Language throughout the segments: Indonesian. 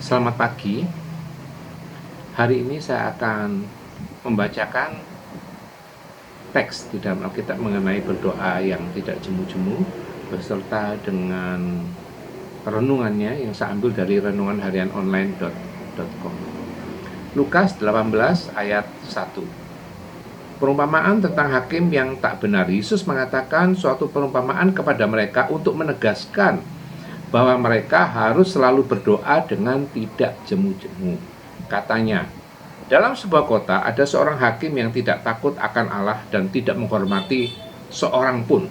Selamat pagi. Hari ini saya akan membacakan teks di dalam Alkitab mengenai berdoa yang tidak jemu-jemu beserta dengan renungannya yang saya ambil dari renungan harian online.com. Lukas 18 ayat 1. Perumpamaan tentang hakim yang tak benar. Yesus mengatakan suatu perumpamaan kepada mereka untuk menegaskan bahwa mereka harus selalu berdoa dengan tidak jemu-jemu. Katanya, dalam sebuah kota ada seorang hakim yang tidak takut akan Allah dan tidak menghormati seorang pun.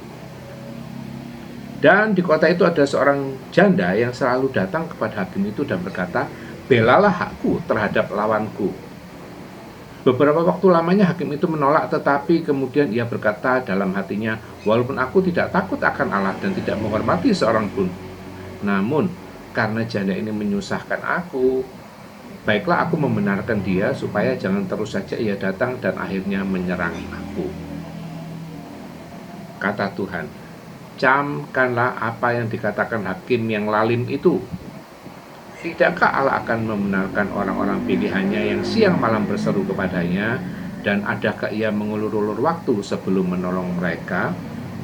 Dan di kota itu ada seorang janda yang selalu datang kepada hakim itu dan berkata, belalah hakku terhadap lawanku. Beberapa waktu lamanya hakim itu menolak, tetapi kemudian ia berkata dalam hatinya, walaupun aku tidak takut akan Allah dan tidak menghormati seorang pun, namun karena janda ini menyusahkan aku, baiklah aku membenarkan dia supaya jangan terus saja ia datang dan akhirnya menyerang aku. Kata Tuhan, camkanlah apa yang dikatakan hakim yang lalim itu. Tidakkah Allah akan membenarkan orang-orang pilihannya yang siang malam berseru kepadanya, dan adakah ia mengulur-ulur waktu sebelum menolong mereka?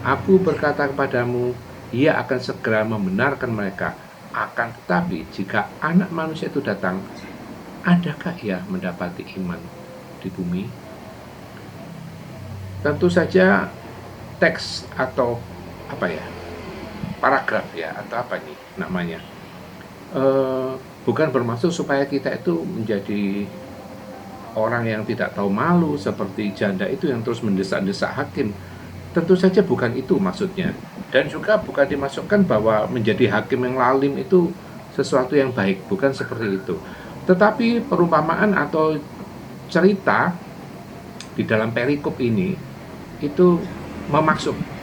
Aku berkata kepadamu, ia akan segera membenarkan mereka. Akan tetapi jika anak manusia itu datang, adakah ia mendapati iman di bumi? Tentu saja teks atau paragraf atau apa nih namanya, bukan bermaksud supaya kita itu menjadi orang yang tidak tahu malu seperti janda itu yang terus mendesak-desak hakim. Tentu saja bukan itu maksudnya. Dan juga bukan dimasukkan bahwa menjadi hakim yang lalim itu sesuatu yang baik, bukan seperti itu. Tetapi perumpamaan atau cerita di dalam perikop ini itu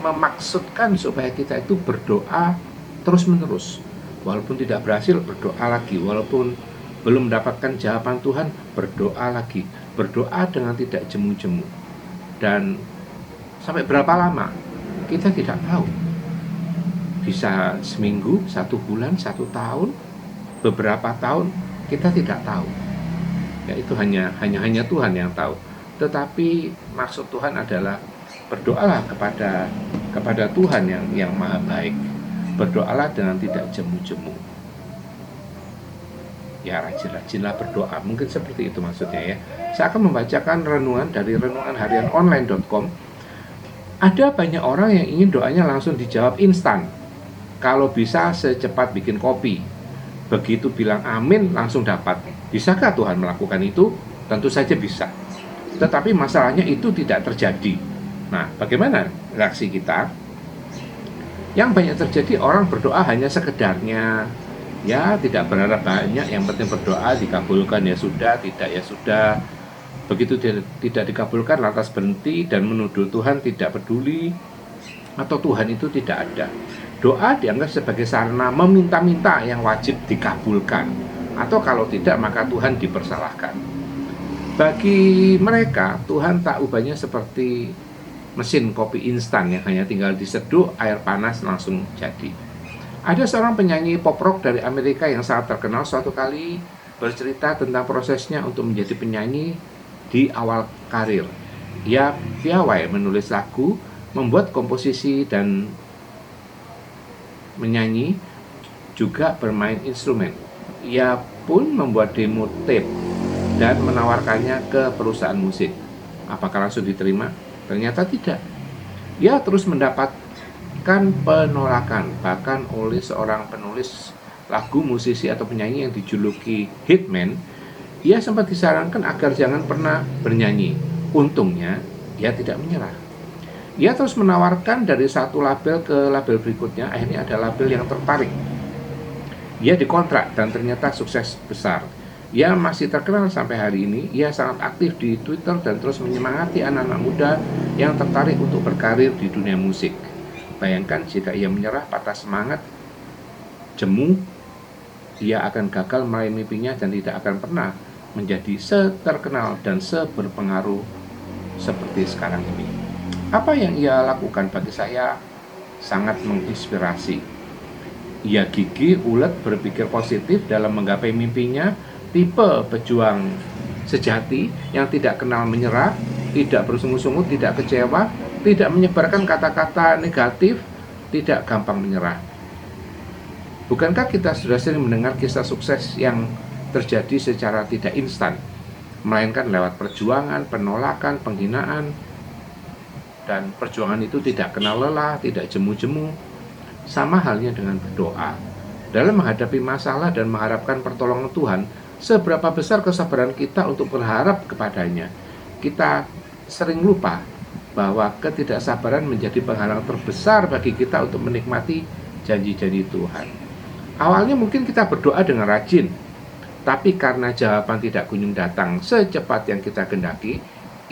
memaksudkan supaya kita itu berdoa terus-menerus. Walaupun tidak berhasil, berdoa lagi. Walaupun belum mendapatkan jawaban Tuhan, berdoa lagi. Berdoa dengan tidak jemu-jemu. Dan sampai berapa lama? Kita tidak tahu. Bisa seminggu, 1 bulan, 1 tahun, beberapa tahun, kita tidak tahu. Ya, itu hanya Tuhan yang tahu. Tetapi maksud Tuhan adalah berdoalah kepada Tuhan yang maha baik. Berdoalah dengan tidak jemu-jemu. Ya, rajin-rajinlah berdoa. Mungkin seperti itu maksudnya ya. Saya akan membacakan renungan dari renungan harian online.com. Ada banyak orang yang ingin doanya langsung dijawab instan. Kalau bisa secepat bikin kopi. Begitu bilang amin langsung dapat. Bisakah Tuhan melakukan itu? Tentu saja bisa. Tetapi masalahnya itu tidak terjadi. Nah, bagaimana reaksi kita? Yang banyak terjadi, orang berdoa hanya sekedarnya. Ya, tidak berharap banyak, yang penting berdoa, dikabulkan ya sudah, tidak ya sudah. Begitu tidak dikabulkan lantas berhenti dan menuduh Tuhan tidak peduli atau Tuhan itu tidak ada. Doa dianggap sebagai sarana meminta-minta yang wajib dikabulkan, atau kalau tidak maka Tuhan dipersalahkan. Bagi mereka, Tuhan tak ubahnya seperti mesin kopi instan yang hanya tinggal diseduh air panas langsung jadi. Ada seorang penyanyi pop rock dari Amerika yang sangat terkenal suatu kali bercerita tentang prosesnya untuk menjadi penyanyi di awal karir. Ia piawai menulis lagu, membuat komposisi dan menyanyi, juga bermain instrumen. Ia pun membuat demo tape dan menawarkannya ke perusahaan musik. Apakah langsung diterima? Ternyata tidak. Ia terus mendapatkan penolakan, bahkan oleh seorang penulis lagu, musisi atau penyanyi yang dijuluki Hitman. Ia sempat disarankan agar jangan pernah bernyanyi. Untungnya, ia tidak menyerah. Ia terus menawarkan dari satu label ke label berikutnya. Akhirnya ada label yang tertarik. Ia dikontrak dan ternyata sukses besar. Ia masih terkenal sampai hari ini. Ia sangat aktif di Twitter dan terus menyemangati anak-anak muda yang tertarik untuk berkarir di dunia musik. Bayangkan jika ia menyerah, patah semangat, jemu, ia akan gagal meraih mimpinya dan tidak akan pernah menjadi seterkenal dan seberpengaruh seperti sekarang ini. Apa yang ia lakukan bagi saya sangat menginspirasi. Ia gigih, ulet, berpikir positif dalam menggapai mimpinya, tipe pejuang sejati yang tidak kenal menyerah, tidak bersungut-sungut, tidak kecewa, tidak menyebarkan kata-kata negatif, tidak gampang menyerah. Bukankah kita sudah sering mendengar kisah sukses yang terjadi secara tidak instan, melainkan lewat perjuangan, penolakan, penghinaan, dan perjuangan itu tidak kenal lelah, tidak jemu-jemu. Sama halnya dengan berdoa. Dalam menghadapi masalah dan mengharapkan pertolongan Tuhan, seberapa besar kesabaran kita untuk berharap kepadanya. Kita sering lupa bahwa ketidaksabaran menjadi penghalang terbesar bagi kita untuk menikmati janji-janji Tuhan. Awalnya mungkin kita berdoa dengan rajin, tapi karena jawaban tidak kunjung datang secepat yang kita kehendaki,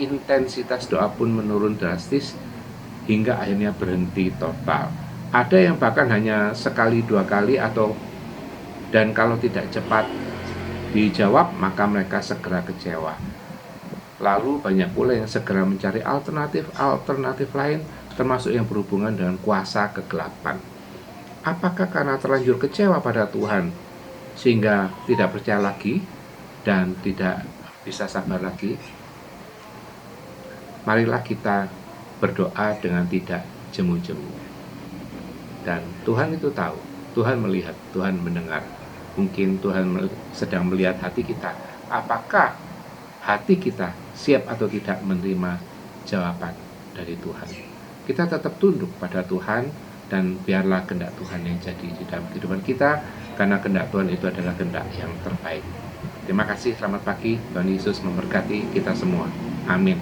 intensitas doa pun menurun drastis hingga akhirnya berhenti total. Ada yang bahkan hanya sekali, dua kali, dan kalau tidak cepat dijawab, maka mereka segera kecewa. Lalu banyak pula yang segera mencari alternatif lain, termasuk yang berhubungan dengan kuasa kegelapan. Apakah karena terlanjur kecewa pada Tuhan, sehingga tidak percaya lagi dan tidak bisa sabar lagi? Marilah kita berdoa dengan tidak jemu-jemu. Dan Tuhan itu tahu, Tuhan melihat, Tuhan mendengar. Mungkin Tuhan sedang melihat hati kita. Apakah hati kita siap atau tidak menerima jawaban dari Tuhan? Kita tetap tunduk pada Tuhan, dan biarlah kehendak Tuhan yang jadi di dalam kehidupan kita, karena kehendak Tuhan itu adalah kehendak yang terbaik. Terima kasih, selamat pagi. Tuhan Yesus memberkati kita semua. Amin.